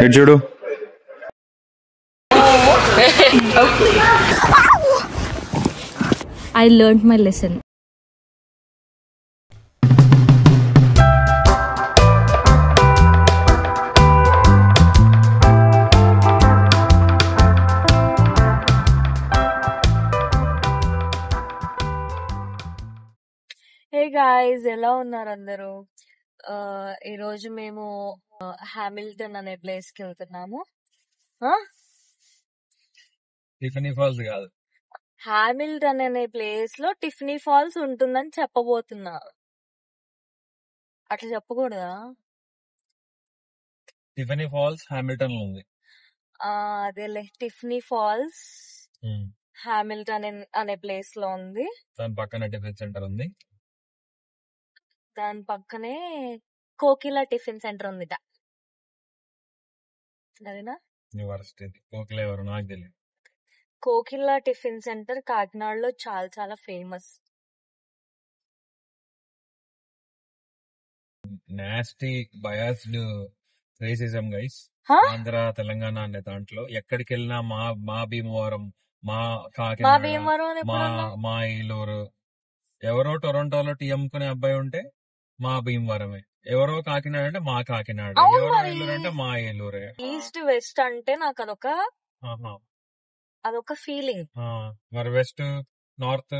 ఇటు చూడు. I learned my lesson. Hey guys, ఎలా ఉన్నారు అందరూ? ఈరోజు మేము హామిల్టన్ అనే ప్లేస్ కి వెళ్తున్నాము. టిఫినీ ఫాల్స్ కాదు, హామిల్టన్ అనే ప్లేస్ లో టిఫినీ ఫాల్స్ ఉంటుందని చెప్పబోతున్నా. అట్లా చెప్పకూడదా? టిఫినీ ఫాల్స్ హామిల్టన్ లో ఉంది. అదేలే, టిఫినీ ఫాల్స్ హామిల్టన్ అనే ప్లేస్ లో ఉంది. దాని పక్కన టిఫిన్ సెంటర్ ఉంది. దాని పక్కనే కోకిలా టిఫిన్ సెంటర్ ఉందిట. అదేనా? కోకిల ఎవరు నాకు తెలియదు. కోకిలా టిఫిన్ సెంటర్ కాకినాడలో చాలా చాలా famous. Nasty biased racism guys. Andhra Telangana అనే దాంట్లో ఎక్కడికి వెళ్ళినా మా భీమవరం, మా కాకినాడ, మా ఏలూరు, ఎవరో టొరంటోలో టీ అమ్ముకునే అబ్బాయి ఉంటే మా భీమవరమే, ఎవరో కాకినాడ అంటే మా కాకినాడ, ఎవరో ఏలూరు అంటే మా ఏలూరే. ఈస్ట్ వెస్ట్ అంటే నాకు అదొక ఫీలింగ్. మరి వెస్ట్ నార్త్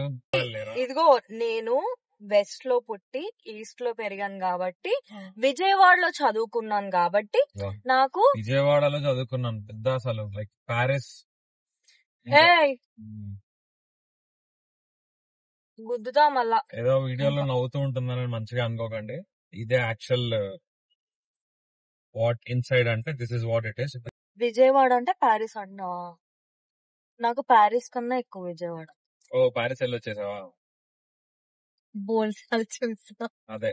ఇదిగో, నేను వెస్ట్ లో పుట్టి ఈస్ట్ లో పెరిగాను కాబట్టి, విజయవాడలో చదువుకున్నాను కాబట్టి నాకు విజయవాడలో చదువుకున్నాను పెద్ద అసలు లైక్ ప్యారిస్. గుద్దుతా మళ్ళా. ఏదో వీడియోలో నవ్వుతూ ఉంటుందని మంచిగా అనుకోకండి. ఇదే యాక్చువల్ వాట్ ఇన్సైడ్ అంటే this is what it is. Vijayawada అంటే ప్యారిస్ అంటున్నావా? నాకు ప్యారిస్ కన్నా ఎక్కువ విజయవాడ. ఓ, ప్యారిస్ వెళ్ళి వచ్చేసావా? బోల్సాలు చూసా. అదే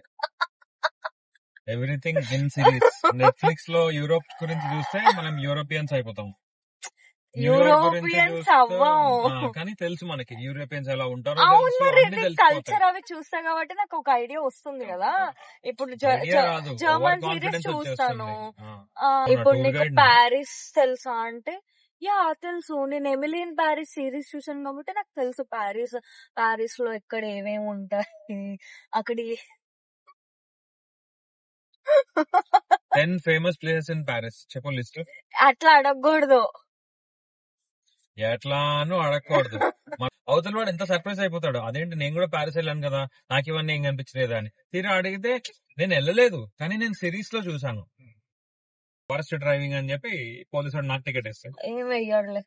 ఎవ్రీథింగ్ ఇన్ సిరీస్. నెట్ఫ్లిక్స్ లో యూరోప్ గురించి చూస్తే మనం యూరోపియన్స్ అయిపోతాం. యూరోపియన్స్ అవ్వం, కానీ తెలుసు మనకి యూరోపియన్స్ ఎలా ఉంటారో. కల్చర్ అవి చూస్తా కాబట్టి నాకు ఒక ఐడియా వస్తుంది కదా. ఇప్పుడు జర్మన్ సిరీస్ చూస్తాను. ఇప్పుడు నీకు ప్యారిస్ తెలుసా అంటే, యా తెలుసు, నేను ఎమిలీ ఇన్ ప్యారిస్ సిరీస్ చూసాను కాబట్టి నాకు తెలుసు ప్యారిస్ లో ఎక్కడ ఏమేమి ఉంటాయి అక్కడ. 10 ఫేమస్ ప్లేసెస్ ఇన్ ప్యారిస్ చెప్పు లిస్ట్. అట్లా అడగకూడదు. ఎట్లాను అడగకూడదు. అవతల వాడు ఎంత సర్ప్రైజ్ అయిపోతాడు, అదేంటి నేను కూడా ప్యారిస్ వెళ్ళాను కదా, నాకు ఇవన్నీ ఏం కనిపించలేదా అని. తీరా అడిగితే నేను వెళ్ళలేదు కానీ నేను సిరీస్ లో చూసాను. ఫారెస్ట్ డ్రైవింగ్ అని చెప్పి పోలీసు నాకు టికెట్ ఇస్తాడు. ఏం వెయ్యాడులే.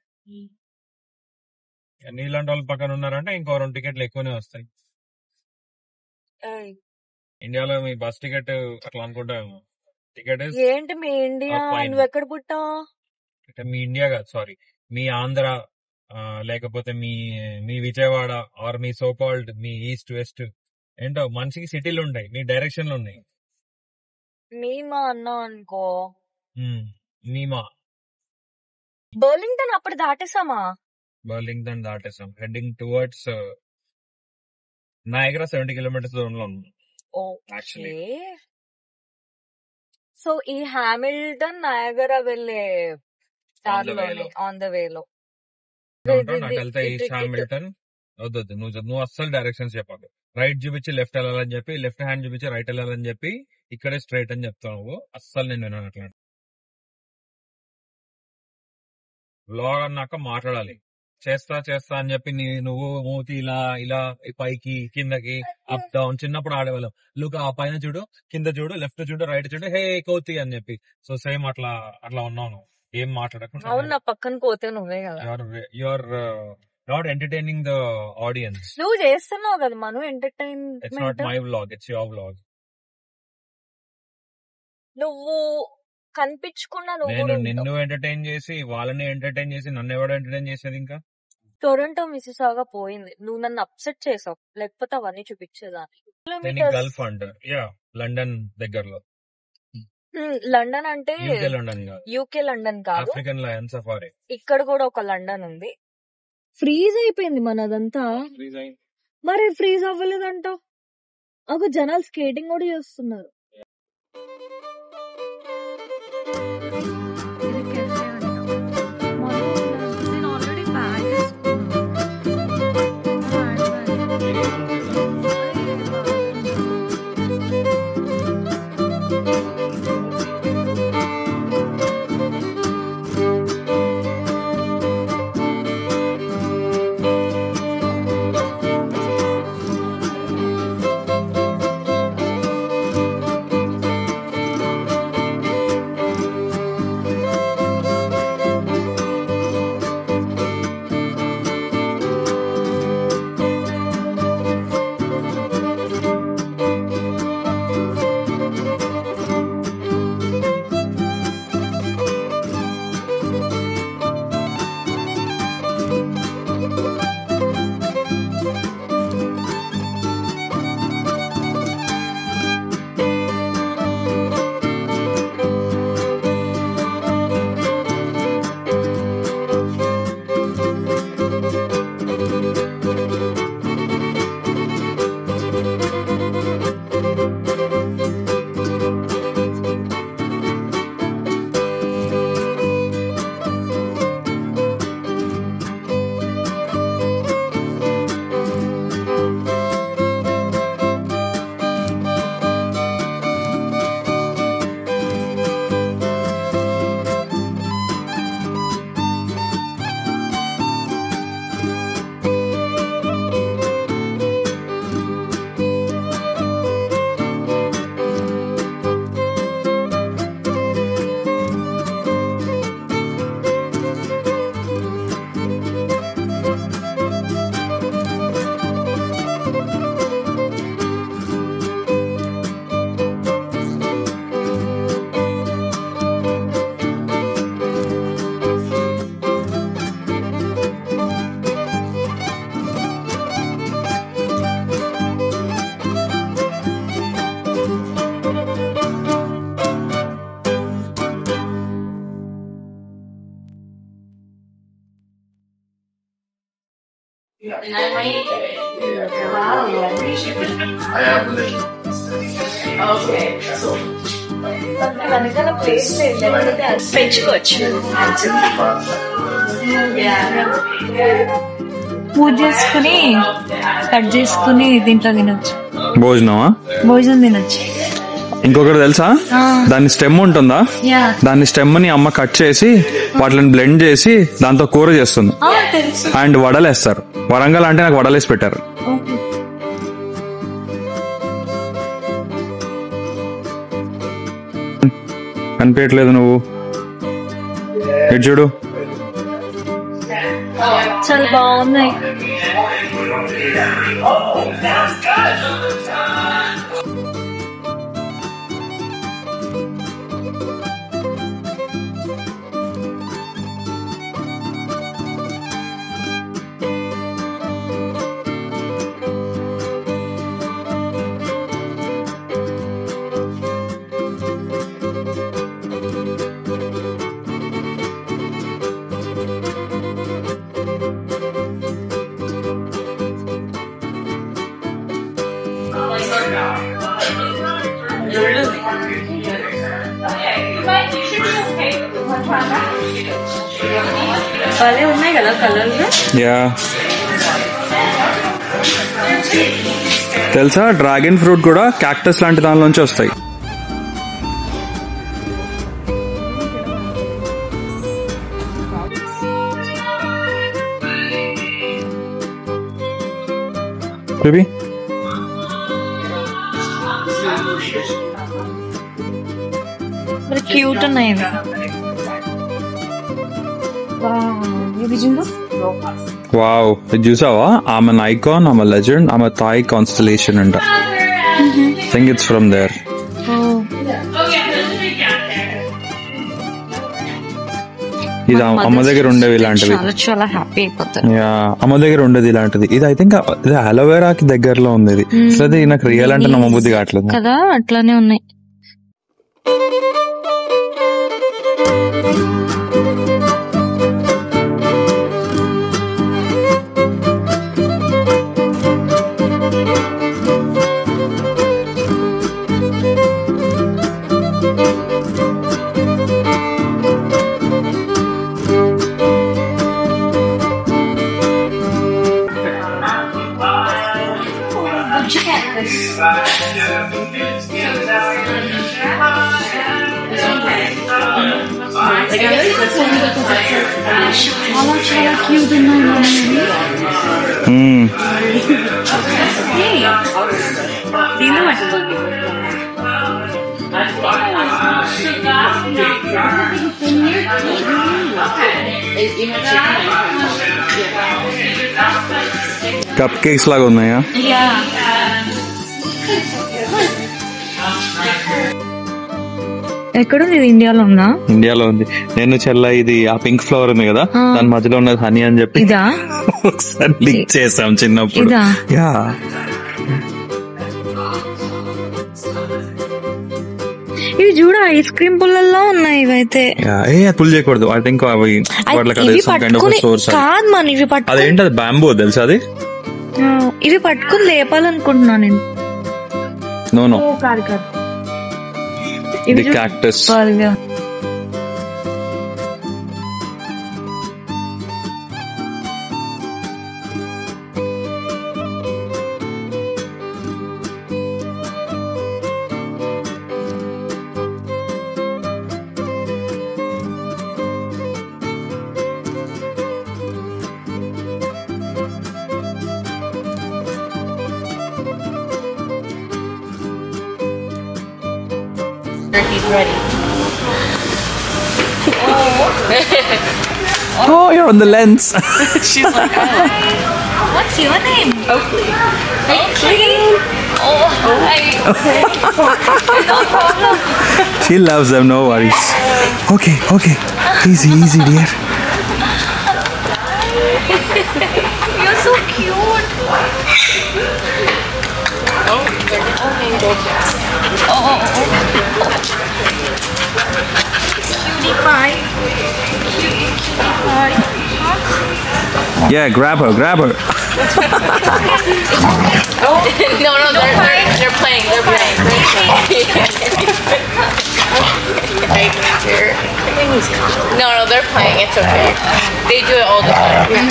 నీలాంటి వాళ్ళు పక్కన ఉన్నారంటే ఇంకో 2 టికెట్లు ఎక్కువనే వస్తాయి. ఇండియాలో మీ బస్ టికెట్ అట్లా అనుకుంటాము. టికెట్ ఏంటి మీ ఇండియా? నువ్వు ఎక్కడ పుట్టావు? మీ ఇండియా కాదు, సారీ, మీ ఆంధ్ర, లేకపోతే మీ విజయవాడ, ఆర్ మీ సోకాల్డ్ మీ ఈస్ట్ వెస్ట్, ఏంటో మనిషికి సిటీలు ఉంటాయి, మీ డైరెక్షన్లు ఉన్నాయి. మీమా అన్నా అనుకో. మీమా బర్లింగ్టన్ అప్పుడు దాటేసామా? బర్లింగ్టన్ దాటేసాం. హెడ్డింగ్ టువర్డ్స్ నయాగరా 70 కిలోమీటర్స్ దూరంలో ఉంది. సో ఈ హామిల్టన్ నయాగరా వెళ్ళే దారిలోనే, ఆన్ ద వేలో. ఈస్ట్ హామిల్టన్ వద్దు, నువ్వు అస్సలు డైరెక్షన్స్ చెప్పాలి. రైట్ చూపించి లెఫ్ట్ వెళ్ళాలని చెప్పి, లెఫ్ట్ హ్యాండ్ చూపించి రైట్ వెళ్ళాలని చెప్పి, ఇక్కడే స్ట్రైట్ అని చెప్తావు నువ్వు. అస్సలు నేను విన్నాను అట్లా. వ్లాగ్ అన్నాక మాట్లాడాలి. చేస్తా అని చెప్పి నువ్వు మూతి ఇలా ఇలా పైకి కిందకి అప్ డౌన్ చిన్నప్పుడు ఆడేవాళ్ళం. లుక్ ఆ పైన చూడు, కింద చూడు, లెఫ్ట్ చూడు, రైట్ చూడు, హే కోతి అని చెప్పి. సో సేమ్ అట్లా ఉన్నాను. ఏం మాట్లాడకుండా. అవును, నా పక్కన కోతే నువ్వే కదా. You're not entertaining the audience. నువ్వు చేస్తున్నావు కదా మనం entertainment. It's not my vlog, it's your vlog. నువ్వు కనిపించకుండా నేను నిన్ను ఎంటర్టైన్ చేసి వాళ్ళని ఎంటర్టైన్ చేసి నన్ను ఎవడో ఎంటర్టైన్ చేసేది. ఇంకా టొరంటో మిసిసాగా పోయింది, నువ్వు నన్ను అప్సెట్ చేసావు, లేకపోతే అవన్నీ చూపించేదాన్ని. గల్ఫ్ అంటారు, యా, లండన్ దగ్గరలో. లండన్ అంటే యూకే లండన్ కాదు, ఆఫ్రికన్ లయన్ సఫారీ. ఇక్కడ కూడా ఒక లండన్ ఉంది. ఫ్రీజ్ అయిపోయింది మనదంతా. మరి ఫ్రీజ్ అవ్వలేదంట. ఒక జనాలు స్కేటింగ్ కూడా చేస్తున్నారు. ఇది కెఫే అంట. నేను ఆల్రెడీ బ్యాగ్ వెనకాల ప్లేస్ పెంచుకోవచ్చు. పూజ చేసుకుని కట్ చేసుకుని దీంట్లో తినొచ్చు. భోజనం తినొచ్చు. ఇంకొకటి తెలుసా, దాని స్టెమ్ ఉంటుందా, దాని స్టెమ్ ని అమ్మ కట్ చేసి వాటిని బ్లెండ్ చేసి దాంతో కూర చేస్తుంది. అండ్ వడలేస్తారు. వరంగల్ అంటే నాకు వడలేసి పెట్టారు. కనిపించట్లేదు నువ్వు, ఇటు చూడు. చాలా బాగున్నాయి. భలే ఉన్నాయి కదా కలర్లు. తెలుసా, డ్రాగన్ ఫ్రూట్ కూడా క్యాక్టస్ లాంటి దానిలోంచి వస్తాయి. బేబీ క్యూట్ ఉన్నాయి. వావ్, ఇది చూసావా? ఆమె ఐకాన్, ఆమె లెజెండ్, ఆమె థాయ్ కాన్స్టలేషన్ అంట. Think it's from there. ఇది అమ్మ దగ్గర ఉండేవి ఇలాంటివి. చాలా హ్యాపీ అయిపోతారు. అమ్మ దగ్గర ఉండేది ఇలాంటిది. ఇది ఐ థింక్ ఇది అలోవెరాకి దగ్గరలో ఉంది. ఇది అసలు నాకు రియల్ అంటే నమ్మబుద్ధి కావట్లేదు కదా. అట్లానే ఉన్నాయి. చాలా క్యూట్ ఉన్నాయి. కప్ కేక్స్ లాగా ఉన్నాయా? ఎక్కడుంది? ఇది ఇండియాలో ఉందా? ఇండియాలో ఉంది. నేను చెల్ల ఇది ఆ పింక్ ఫ్లవర్ ఉంది కదా, దాని మధ్యలో ఉన్నది హనీ అని చెప్పి ఒకసారి లింక్ చేసాం చిన్నప్పుడు. యా, ఇవి చూడ ఐస్ క్రీమ్ పుల్లల్లో ఉన్నాయి. ఇవైతే పుల్ చేయకూడదు. ఐ థింక్ అవి కాదు మన ఇవి పట్టు. అదేంటి అది బ్యాంబూ తెలుసా? అది ఇవి పట్టుకుని లేపాలనుకుంటున్నా నేను. నో కాదు కాదు, ఇది cactus. He's ready. Oh, you're on the lens. She's like, What's your name? Oakley. Oakley. Oh, hi. No problem. She loves them, no worries. Okay, easy, dear. You're so cute. Oh, they're all Cutie pie. Cutie pie. Yeah, grab her. Oh, no, they're playing. They're playing. No, they're playing. It's okay. They do it all the time.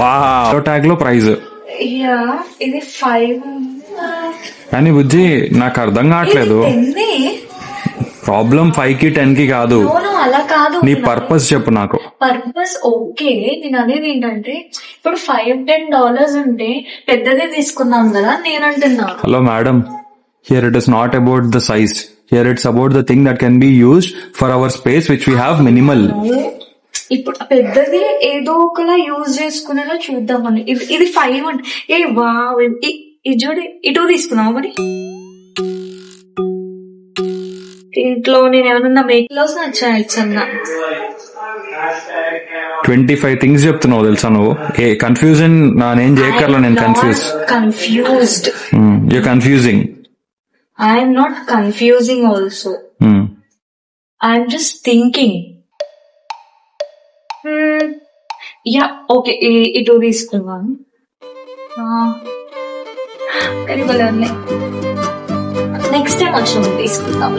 Wow. Tag lo prize. Yeah, ఇది 5. కానీ బుజ్జి నాకు అర్థం కావట్లేదు. Problem 5 కి 10 కి కాదు. అలా కాదు, నీ పర్పస్ చెప్పు నాకు. పర్పస్ ఓకే, నేను అనేది ఏంటంటే ఇప్పుడు $5-10 ఉంటే పెద్దదే తీసుకుందాం కదా నేను అంటున్నా. Hello madam, here it is not about the size, here it's about the thing that can be used for hour space which we have minimal. ఇప్పుడు పెద్దది ఏదో ఒకలా యూజ్ చేసుకునేలా చూద్దామని. ఇది 5 అంటే ఏ వావ్, ఇది చూడు, ఇటు తీసుకున్నావు మరి. ఇంట్లో నేను ఏమన్నా మేక్లోస్ నచ్చాయి 25 థింగ్స్ చెప్తున్నావు తెలుసా నువ్వు. కన్ఫ్యూజన్ నేను చేయక్కర్లో, నేను confused. You confusing. I'm not confusing also, I'm just thinking. Yeah okay, ఇటు తీసుకున్నాను. నెక్స్ట్ టైం వచ్చినప్పుడు తీసుకుందాం.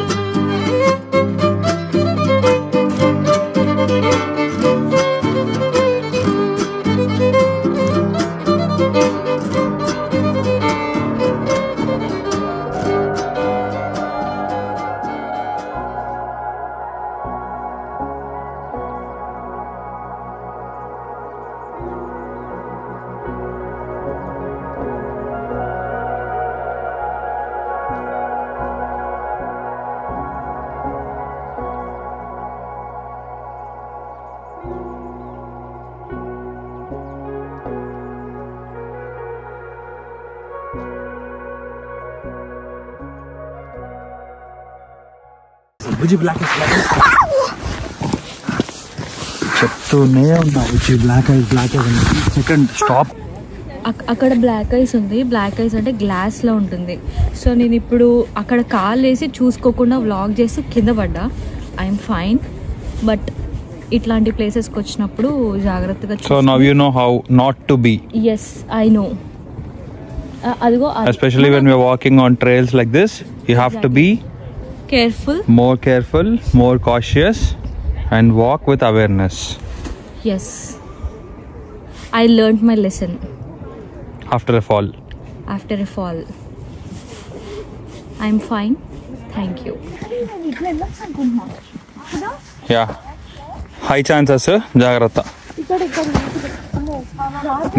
చెప్తూనే ఉన్నా బ్లాక్ ఐస్ సెకండ్ స్టాప్. అక్కడ బ్లాక్ ఐస్ ఉంది. బ్లాక్ ఐస్ అంటే గ్లాస్ లో ఉంటుంది. సో నేను ఇప్పుడు అక్కడ కాల్ వేసి చూసుకోకుండా వ్లాగ్ చేసి కింద పడ్డా. ఐఎమ్ ఫైన్, బట్ ఇట్లాంటి ప్లేసెస్ కి వచ్చినప్పుడు జాగ్రత్తగా. So now you know how not to be. yes I know. అదిగో, especially when we are walking on trails like this, you have to be careful, more cautious, and walk with awareness. Yes, I learned my lesson after a fall. I'm fine, thank you. Yeah, high chances, జాగ్రత్త.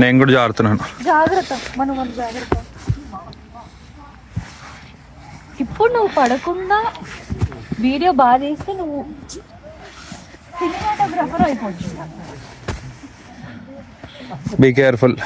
నేను కూడా జాగ్రత్తన్నాను. జాగ్రత్త, మనం జాగ్రత్త. ఇప్పుడు నువ్వు పడకుండా video బాగా చేస్తే నువ్వు సినిమాటోగ్రాఫర్ అయిపోతుంది. Be careful.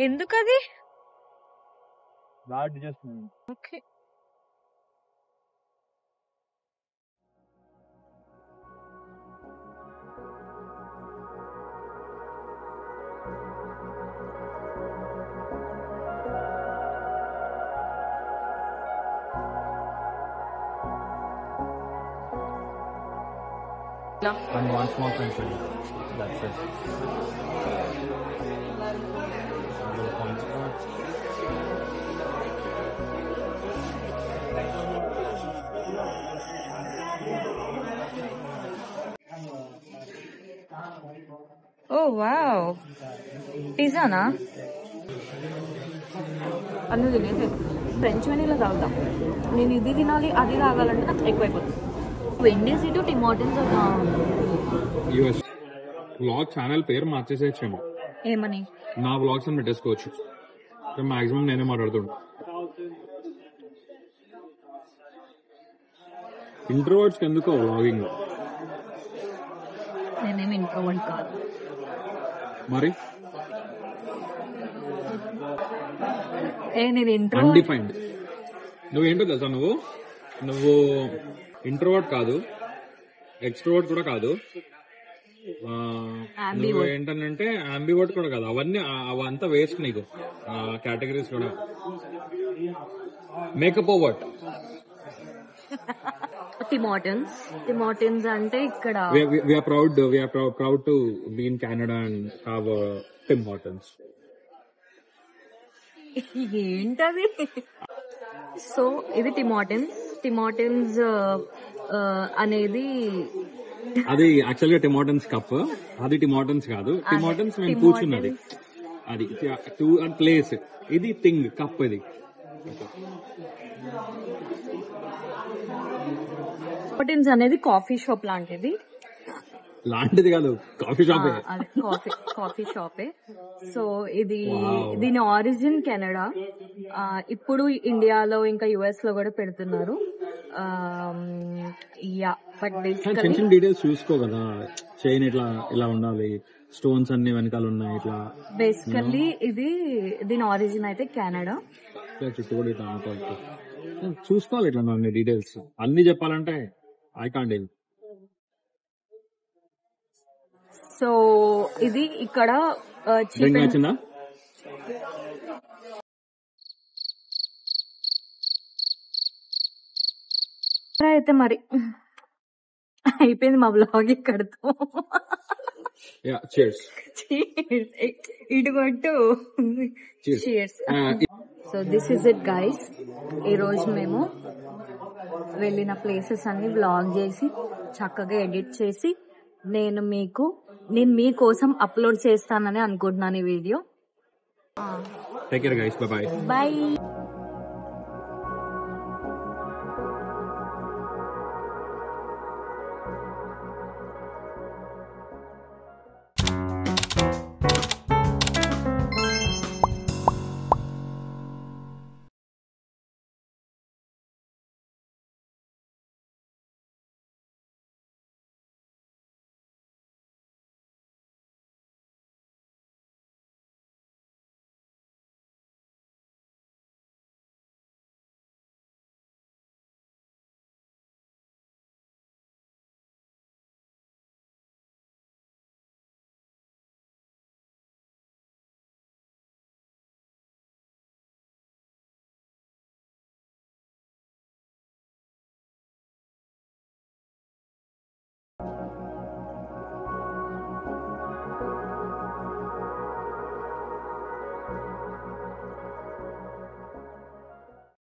ఎందుకది? Okay. And one small pencil. That's it. Oh wow, పిజ్జానా? అన్నీ తినేసి ఫ్రెంచ్ వెనీలా తాగుతాం. నేను ఇది తినాలి అది తాగాలంటే నాకు ఎక్కువైపోతుంది. వెండీస్ ఇటు టిమోటిన్స్ యూఎస్ వ్లాగ్ ఛానల్ పేరు మార్చేసేయచ్చేమో. ఏమని? నా వ్లాగ్స్ అని పెట్టేసుకోవచ్చు. మాక్సిమం నేనే మాట్లాడుతుంటా. ఇంట్రోవర్ట్స్ కి ఎందుకో వ్లాగింగ్? నేనేమి ఇంట్రోవర్ట్ కాదు. మరి నేను అన్డిఫైన్డ్. నువ్వేంటో తెలుసా? నువ్వు ఇంట్రోవర్ట్ కాదు, ఎక్స్ట్రోవర్ట్ కూడా కాదు, నువ్వు ఏంటంటే అంబివర్ట్ కూడా కాదు. అవంతా వేస్ట్ నీకు కేటగిరీస్ కూడా. Makeup overt. టిమోటిన్స్ అంటే ఇక్కడ we are proud to be in Canada and have Tim Hortons. ఏంటది? సో ఇది టిమోటిన్స్ అనేది అది యాక్చువల్ గా టిమోటన్స్ కప్. అది టిమోటన్స్ కాదు. టిమోటన్స్ మేము కూర్చున్నది అది ప్లేస్. ఇది థింగ్ కప్. ఇది టిమోటిన్స్ అనేది కాఫీ షాప్ లాంటిది. కాదు, కాఫీ షాపే. కాఫీ షాపే. సో దీని ఆరిజిన్ కెనడా. ఇప్పుడు ఇండియాలో ఇంకా యుఎస్ లో కూడా పెడుతున్నారు. బట్ చిన్న డీటెయిల్స్ చూసుకో కదా. చైన్ ఇట్లా ఇలా ఉండాలి, స్టోన్స్ అన్ని వెనకాల ఉన్నాయి ఇట్లా. బేసికల్లీ దీని ఆరిజిన్ అయితే కెనడా. చుట్టూ కూడా ఇట్లా చూసుకోవాలి. ఇట్లా అన్ని డీటెయిల్స్ అన్ని చెప్పాలంటే ఐ కాంట్. సో ఇది ఇక్కడ నచ్చిందా? అయితే మరి అయిపోయింది మా బ్లాగ్ ఇక్కడతో. ఇటు కొట్టు. So this is it guys. ఈ రోజు మేము వెళ్ళిన ప్లేసెస్ అన్ని బ్లాగ్ చేసి చక్కగా ఎడిట్ చేసి నేను మీకోసం అప్లోడ్ చేస్తానని అనుకుంటున్నాను ఈ video. Take care guys, by by. By.